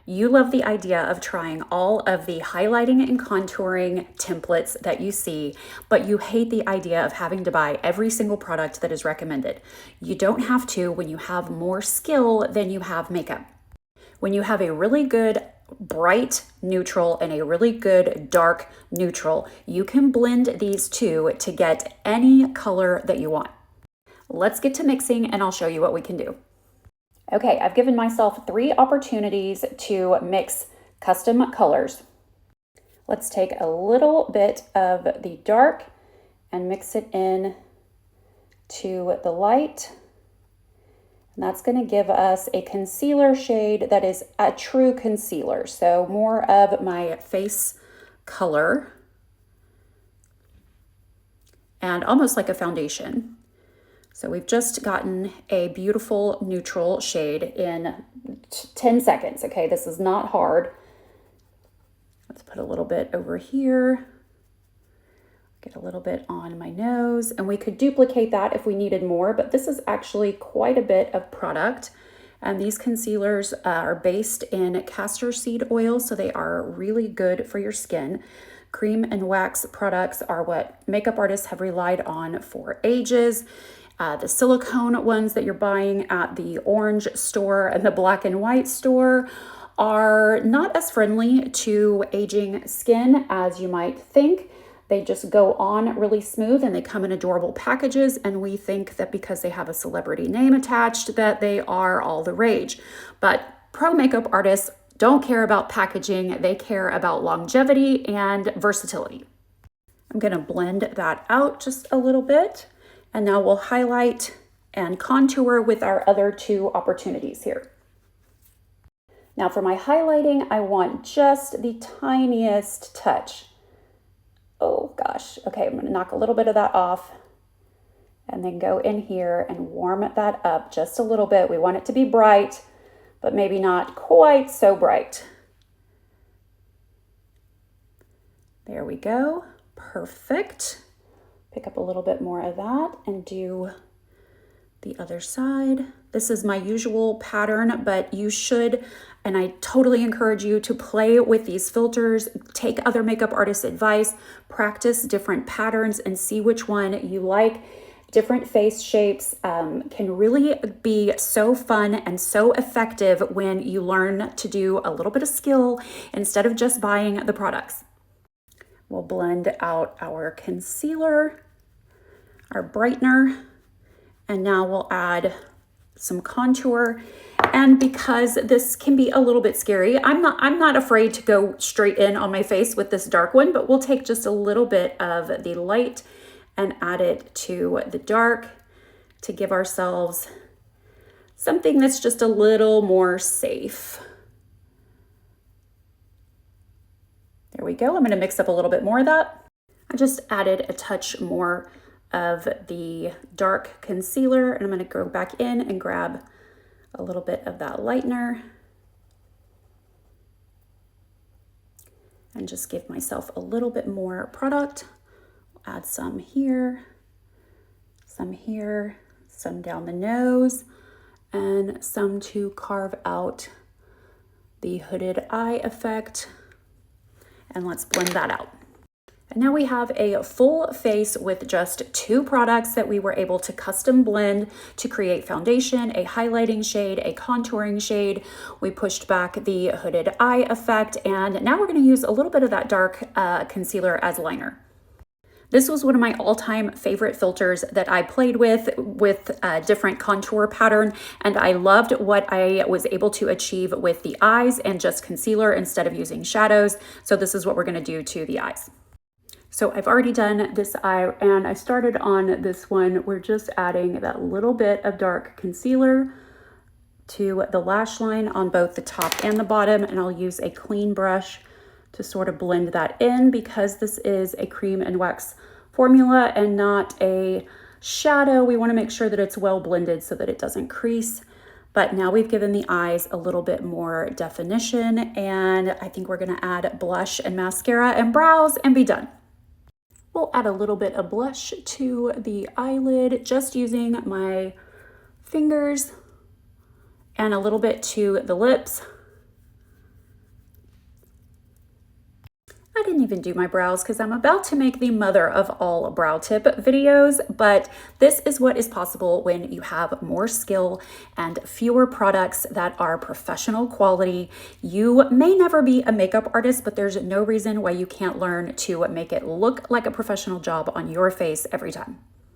You love the idea of trying all of the highlighting and contouring templates that you see, but you hate the idea of having to buy every single product that is recommended. You don't have to when you have more skill than you have makeup. When you have a really good bright neutral and a really good dark neutral, you can blend these two to get any color that you want. Let's get to mixing and I'll show you what we can do. Okay, I've given myself 3 opportunities to mix custom colors. Let's take a little bit of the dark and mix it in to the light. And that's going to give us a concealer shade that is a true concealer. So more of my face color and almost like a foundation. So we've just gotten a beautiful neutral shade in 10 seconds. Okay, this is not hard. Let's put a little bit over here. Get a little bit on my nose, and we could duplicate that if we needed more, but this is actually quite a bit of product. And these concealers are based in castor seed oil, so they are really good for your skin. Cream and wax products are what makeup artists have relied on for ages. The silicone ones that you're buying at the orange store and the black and white store are not as friendly to aging skin as you might think. They just go on really smooth and they come in adorable packages, and we think that because they have a celebrity name attached that they are all the rage. But pro makeup artists don't care about packaging, they care about longevity and versatility. I'm gonna blend that out just a little bit, and now we'll highlight and contour with our other 2 opportunities here. Now for my highlighting, I want just the tiniest touch. Oh gosh, okay, I'm gonna knock a little bit of that off and then go in here and warm that up just a little bit. We want it to be bright, but maybe not quite so bright. There we go, perfect. Pick up a little bit more of that and do the other side. This is my usual pattern, but you should, and I totally encourage you to play with these filters, take other makeup artists' advice, practice different patterns and see which one you like. Different face shapes can really be so fun and so effective when you learn to do a little bit of skill instead of just buying the products. We'll blend out our concealer, our brightener, and now we'll add some contour. And because this can be a little bit scary, I'm not afraid to go straight in on my face with this dark one, but we'll take just a little bit of the light and add it to the dark to give ourselves something that's just a little more safe. There we go. I'm going to mix up a little bit more of that. I just added a touch more of the dark concealer, and I'm going to go back in and grab a little bit of that lightener and just give myself a little bit more product. Add some here, some down the nose, and some to carve out the hooded eye effect. And let's blend that out. And now we have a full face with just 2 products that we were able to custom blend to create foundation, a highlighting shade, a contouring shade. We pushed back the hooded eye effect, and now we're going to use a little bit of that dark concealer as liner. This was one of my all-time favorite filters that I played with a different contour pattern, and I loved what I was able to achieve with the eyes and just concealer instead of using shadows. So this is what we're going to do to the eyes. So I've already done this eye, and I started on this one. We're just adding that little bit of dark concealer to the lash line on both the top and the bottom, and I'll use a clean brush to sort of blend that in because this is a cream and wax formula and not a shadow. We want to make sure that it's well blended so that it doesn't crease. But now we've given the eyes a little bit more definition, and I think we're going to add blush and mascara and brows and be done. We'll add a little bit of blush to the eyelid, just using my fingers, and a little bit to the lips. didn't even do my brows because I'm about to make the mother of all brow tip videos, but this is what is possible when you have more skill and fewer products that are professional quality. You may never be a makeup artist, but there's no reason why you can't learn to make it look like a professional job on your face every time.